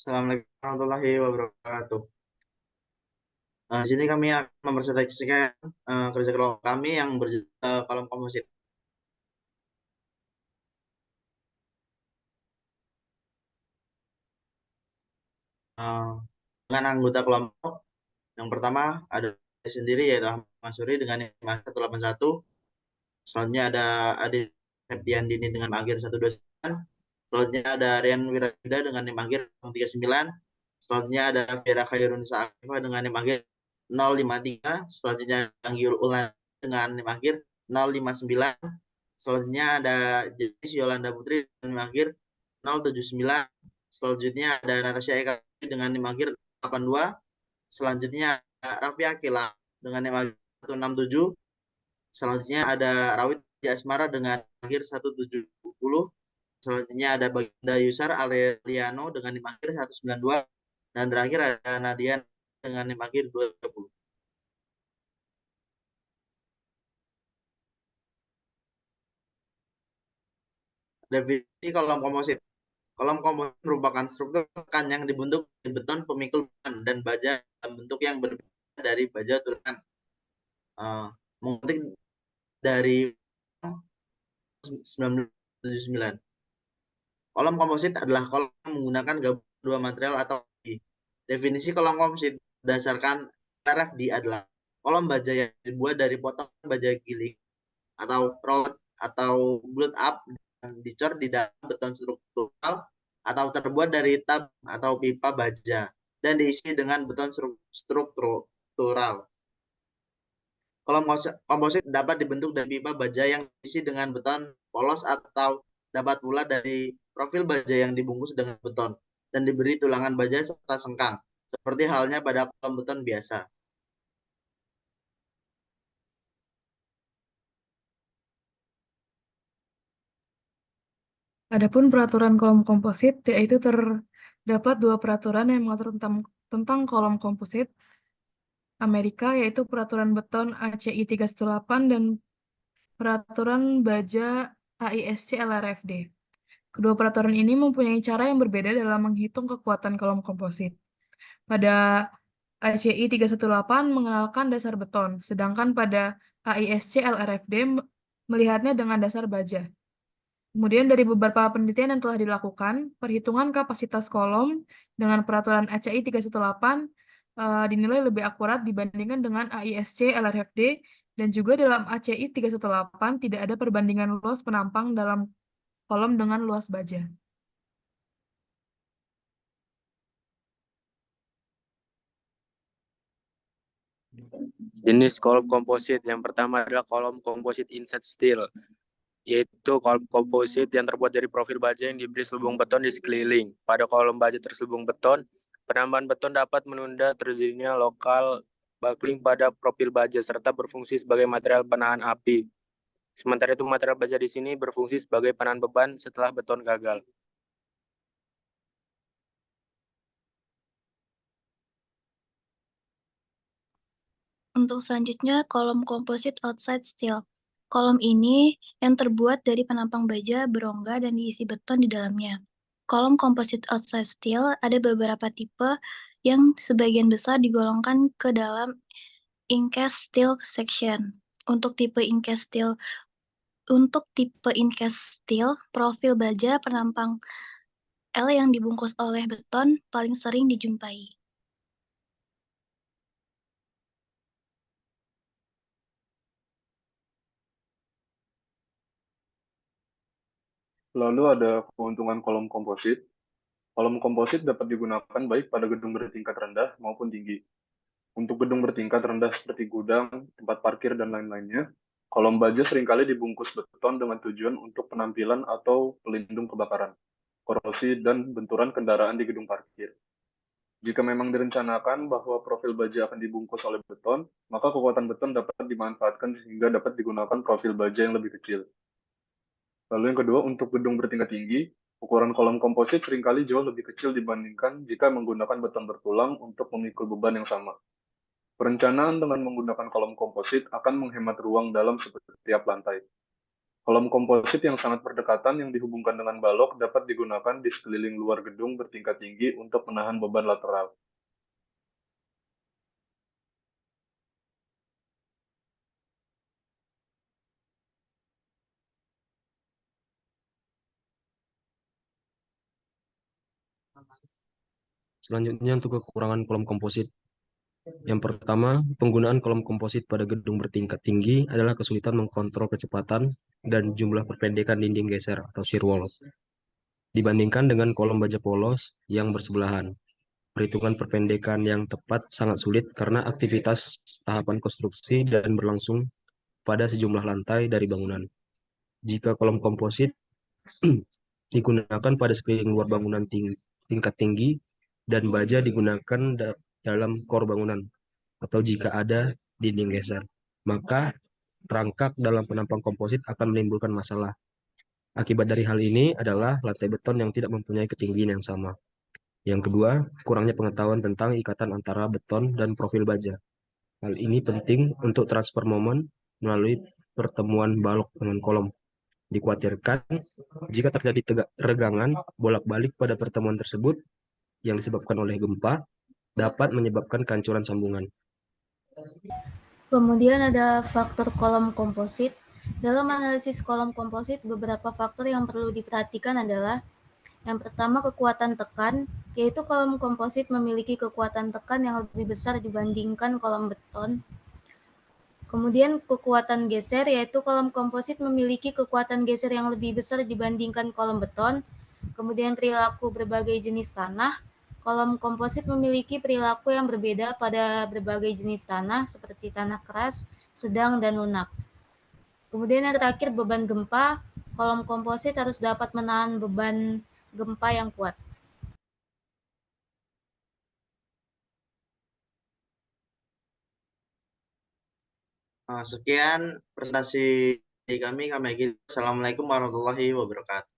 Assalamualaikum warahmatullahi wabarakatuh. Di sini kami akan mempresentasikan kerja kelompok kami yang berjudul kolom komposit. Eh, dengan anggota kelompok yang pertama ada saya sendiri yaitu Ahmad Mansuri dengan NIM 181. Selanjutnya ada Adi Septian Dini dengan akhir 129. Selanjutnya ada Rian Wirada dengan NIM akhir 039. Selanjutnya ada Vera Khairunisa Afifah dengan NIM akhir 053. Selanjutnya Anggiul Ulan dengan NIM akhir 059. Selanjutnya ada Jenis Yolanda Putri dengan NIM akhir 079. Selanjutnya ada Natasha Eka dengan NIM akhir 82. Selanjutnya Raffi Akila dengan NIM akhir 167. Selanjutnya ada Rawit Asmara dengan akhir 170. Selanjutnya ada Baginda Yusar Aureliano dengan NIM akhir 192. Dan terakhir ada Nadia dengan NIM akhir 20. Definisi kolom komposit. Kolom komposit merupakan struktur tekan yang dibentuk dari beton pemikul bahan dan baja dalam bentuk yang berbeda dari baja tulengan. Mengutip dari 1979. Kolom komposit adalah kolom yang menggunakan gabungan dua material atau definisi kolom komposit berdasarkan RFD adalah kolom baja yang dibuat dari potongan baja giling atau rolled atau glued up dan dicor di dalam beton struktural atau terbuat dari tab atau pipa baja dan diisi dengan beton struktural. Kolom komposit dapat dibentuk dari pipa baja yang diisi dengan beton polos atau dapat pula dari profil baja yang dibungkus dengan beton dan diberi tulangan baja serta sengkang, seperti halnya pada kolom beton biasa. Adapun peraturan kolom komposit, yaitu terdapat dua peraturan yang mengatur tentang kolom komposit Amerika, yaitu peraturan beton ACI 318 dan peraturan baja AISC LRFD. Kedua peraturan ini mempunyai cara yang berbeda dalam menghitung kekuatan kolom komposit. Pada ACI 318 mengenalkan dasar beton, sedangkan pada AISC LRFD melihatnya dengan dasar baja. Kemudian dari beberapa penelitian yang telah dilakukan, perhitungan kapasitas kolom dengan peraturan ACI 318 dinilai lebih akurat dibandingkan dengan AISC LRFD, dan juga dalam ACI 318 tidak ada perbandingan luas penampang dalam kolom dengan luas baja. Jenis kolom komposit yang pertama adalah kolom komposit inset steel, yaitu kolom komposit yang terbuat dari profil baja yang diberi selubung beton di sekeliling. Pada kolom baja terselubung beton, penambahan beton dapat menunda terjadinya lokal buckling pada profil baja serta berfungsi sebagai material penahan api. Sementara itu material baja di sini berfungsi sebagai penahan beban setelah beton gagal. Untuk selanjutnya, kolom komposit outside steel. Kolom ini yang terbuat dari penampang baja berongga dan diisi beton di dalamnya. Kolom komposit outside steel ada beberapa tipe yang sebagian besar digolongkan ke dalam incast steel section. Untuk tipe incast steel, profil baja penampang L yang dibungkus oleh beton paling sering dijumpai. Lalu ada keuntungan kolom komposit. Kolom komposit dapat digunakan baik pada gedung bertingkat rendah maupun tinggi. Untuk gedung bertingkat rendah seperti gudang, tempat parkir, dan lain-lainnya, kolom baja seringkali dibungkus beton dengan tujuan untuk penampilan atau pelindung kebakaran, korosi, dan benturan kendaraan di gedung parkir. Jika memang direncanakan bahwa profil baja akan dibungkus oleh beton, maka kekuatan beton dapat dimanfaatkan sehingga dapat digunakan profil baja yang lebih kecil. Lalu yang kedua, untuk gedung bertingkat tinggi, ukuran kolom komposit seringkali jauh lebih kecil dibandingkan jika menggunakan beton bertulang untuk memikul beban yang sama. Perencanaan dengan menggunakan kolom komposit akan menghemat ruang dalam setiap lantai. Kolom komposit yang sangat berdekatan yang dihubungkan dengan balok dapat digunakan di sekeliling luar gedung bertingkat tinggi untuk menahan beban lateral. Selanjutnya untuk kekurangan kolom komposit. Yang pertama, penggunaan kolom komposit pada gedung bertingkat tinggi adalah kesulitan mengkontrol kecepatan dan jumlah perpendekan dinding geser atau shear wall dibandingkan dengan kolom baja polos yang bersebelahan. Perhitungan perpendekan yang tepat sangat sulit karena aktivitas tahapan konstruksi dan berlangsung pada sejumlah lantai dari bangunan. Jika kolom komposit digunakan pada sekeliling luar bangunan tingkat tinggi dan baja digunakan dalam kor bangunan atau jika ada dinding geser, maka rangkak dalam penampang komposit akan menimbulkan masalah. Akibat dari hal ini adalah lantai beton yang tidak mempunyai ketinggian yang sama. Yang kedua, kurangnya pengetahuan tentang ikatan antara beton dan profil baja. Hal ini penting untuk transfer momen melalui pertemuan balok dengan kolom. Dikhawatirkan jika terjadi regangan bolak-balik pada pertemuan tersebut yang disebabkan oleh gempa, dapat menyebabkan kehancuran sambungan. Kemudian ada faktor kolom komposit. Dalam analisis kolom komposit, beberapa faktor yang perlu diperhatikan adalah yang pertama, kekuatan tekan, yaitu kolom komposit memiliki kekuatan tekan yang lebih besar dibandingkan kolom beton. Kemudian kekuatan geser, yaitu kolom komposit memiliki kekuatan geser yang lebih besar dibandingkan kolom beton. Kemudian perilaku berbagai jenis tanah. Kolom komposit memiliki perilaku yang berbeda pada berbagai jenis tanah seperti tanah keras, sedang, dan lunak. Kemudian yang terakhir beban gempa. Kolom komposit harus dapat menahan beban gempa yang kuat. Sekian presentasi dari kami. Assalamualaikum warahmatullahi wabarakatuh.